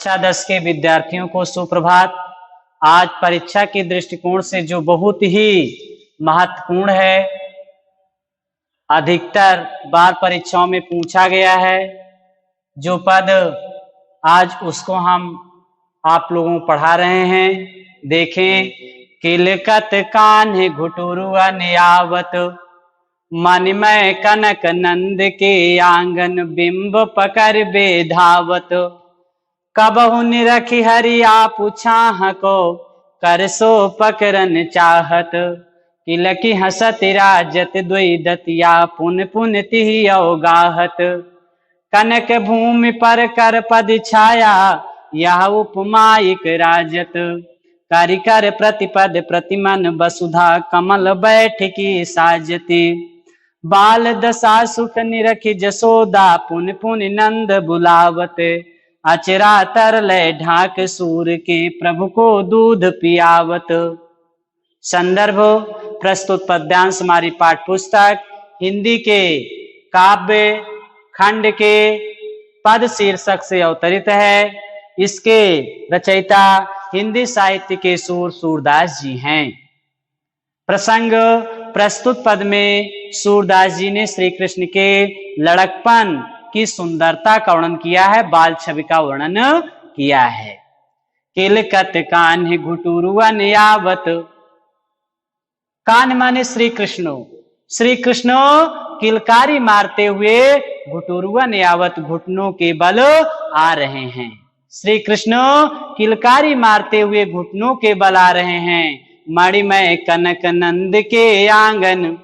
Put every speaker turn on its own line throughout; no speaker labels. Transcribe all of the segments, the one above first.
कक्षा 10 के विद्यार्थियों को सुप्रभात। आज परीक्षा के दृष्टिकोण से जो बहुत ही महत्वपूर्ण है, अधिकतर बार परीक्षाओं में पूछा गया है, जो पद आज उसको हम आप लोगों को पढ़ा रहे हैं। देखें, किलकत कान्ह घुटुरुआ नियावत, मनमय कनक नंद के आंगन बिंब पकर बेधावत, कबहु निरखि हरिया पुछाह को करसो पकरन चाहत, किलकी हसत राजत द्वैदतिया पुन पुन तिहि अवगाहत, कनक भूमि पर कर पद छाया यह उपमायिक राजत, कारिकर प्रतिपद प्रतिमन वसुधा कमल बैठकी साजती, बाल दशा सुख निरखि जसोदा पुन पुन नंद बुलावत, अचरा तरले ढाक सूर के प्रभु को दूध पियावत। संदर्भ प्रस्तुत पद्यांश हमारी पाठ पुस्तक हिंदी के काव्य खंड के पद शीर्षक से अवतरित है। इसके रचयिता हिंदी साहित्य के सूरदास जी हैं। प्रसंग प्रस्तुत पद में सूरदास जी ने श्री कृष्ण के लड़कपन की सुंदरता का वर्णन किया है, बाल छवि का वर्णन किया है। किलकत कान्ह घुटुरुआ नियावत, कान्ह माने श्री कृष्ण, श्री कृष्ण किलकारी मारते हुए घुटुरुआ नियावत घुटनों के बल आ रहे हैं। श्री कृष्ण किलकारी मारते हुए घुटनों के बल आ रहे हैं। मणिमय कनक नंद के आंगन,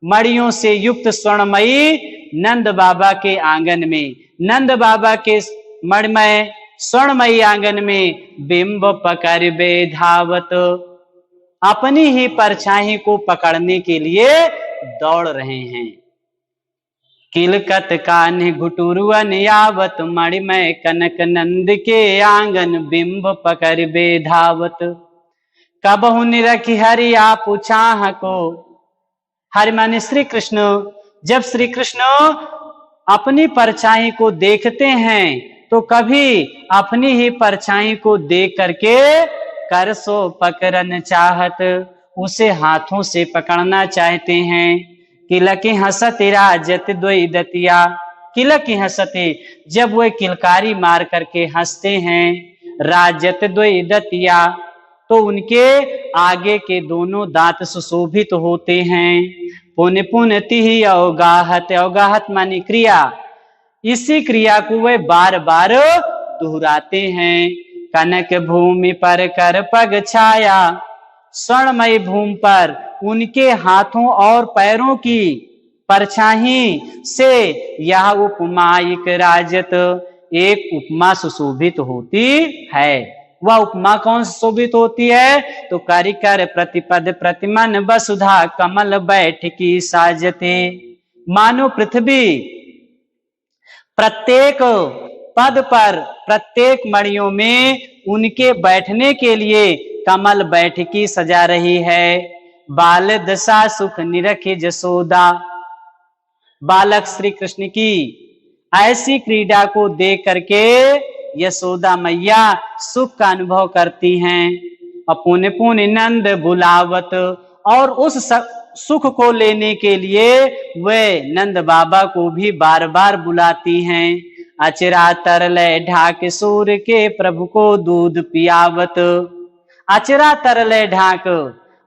मणियों से युक्त स्वर्णमयी नंद बाबा के आंगन में, नंद बाबा के मणिमय स्वर्णमयी आंगन में बिंब पकड़ बेधावत, अपनी ही परछाई को पकड़ने के लिए दौड़ रहे हैं। किलकत कान्ह घुटुरुआ नियावत, मणिमय कनक नंद के आंगन बिंब पकड़ बेधावत, कबहु निरखि हरिया पुछाह को, हरि माने श्री कृष्ण, जब श्री कृष्ण अपनी परछाई को देखते हैं तो कभी अपनी ही परछाई को देख करके करसो पकड़न चाहत, उसे हाथों से पकड़ना चाहते हैं। किलकी हसते राजत द्वैदतिया, किलकी हसते, जब वह किलकारी मार करके हंसते हैं, राजत द्वैदतिया, तो उनके आगे के दोनों दांत सुशोभित होते हैं। पुन पुन तिहि अवगाहत, अवगाहत मानी क्रिया, इसी क्रिया को वे बार बार दोहराते हैं। कनक भूमि पर कर पग छाया, स्वर्णमयी भूमि पर उनके हाथों और पैरों की परछाई से यह उपमायिक राजत, एक उपमा सुशोभित होती है। वह उपमा कौन सुशोभित होती है? तो कारिकर प्रतिपद प्रतिमन वसुधा कमल बैठकी साजते, मानो पृथ्वी प्रत्येक पद पर, प्रत्येक मणियों में उनके बैठने के लिए कमल बैठकी सजा रही है। बाल दशा सुख निरखि जसोदा, बालक श्री कृष्ण की ऐसी क्रीड़ा को देख करके यशोदा मैया सुख का अनुभव करती हैं। पुन पुन नंद बुलावत, और उस सुख को लेने के लिए वे नंद बाबा को भी बार बार बुलाती हैं। अचरा तरले ढाक सूर के प्रभु को दूध पियावत, अचरा तरले ढाक,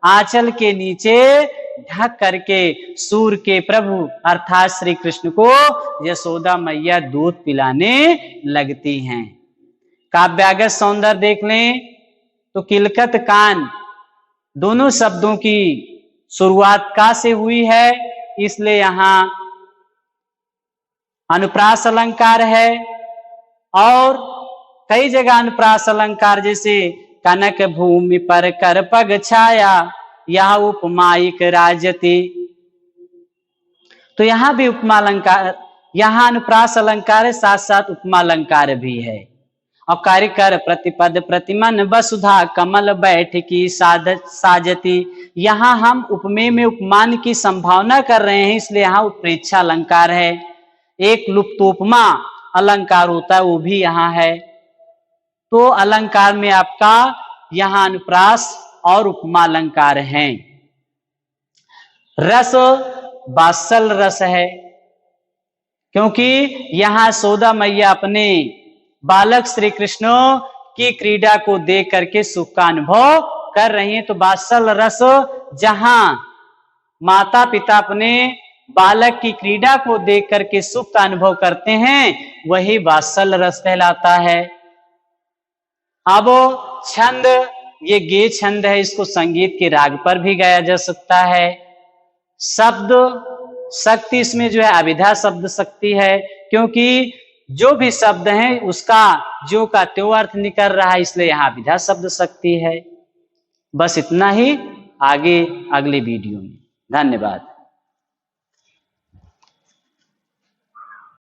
आंचल के नीचे ढक करके सूर के प्रभु अर्थात श्री कृष्ण को यशोदा मैया दूध पिलाने लगती हैं। काव्यागत सौंदर्य देख लें तो किलकत कान, दोनों शब्दों की शुरुआत का से हुई है, इसलिए यहां अनुप्रास अलंकार है। और कई जगह अनुप्रास अलंकार, जैसे कनक भूमि पर कर पग छाया यह उपमायिक राजती, तो यहां भी उपमा अलंकार, यहां अनुप्रास अलंकार है, साथ साथ उपमा अलंकार भी है। और कारिकर प्रतिपद प्रतिमन वसुधा कमल बैठकी साजती, यहां हम उपमेय में उपमान की संभावना कर रहे हैं, इसलिए यहां उत्प्रेक्षा अलंकार है। एक लुप्तोपमा अलंकार होता है वो भी यहाँ है। तो अलंकार में आपका यहाँ अनुप्रास और उपमा अलंकार हैं। रस वात्सल रस है, क्योंकि यहाँ यशोदा मैया अपने बालक श्री कृष्ण की क्रीड़ा को देख करके सुख का अनुभव कर रही हैं। तो वात्सल रस, जहां माता पिता अपने बालक की क्रीड़ा को देख करके सुख का अनुभव करते हैं, वही वात्सल रस कहलाता है। अब छंद, ये गे छंद है, इसको संगीत के राग पर भी गाया जा सकता है। शब्द शक्ति, इसमें जो है अभिधा शब्द शक्ति है, क्योंकि जो भी शब्द है उसका जो का त्यो अर्थ निकल रहा है, इसलिए यहां अभिधा शब्द शक्ति है। बस इतना ही, आगे अगले वीडियो में। धन्यवाद।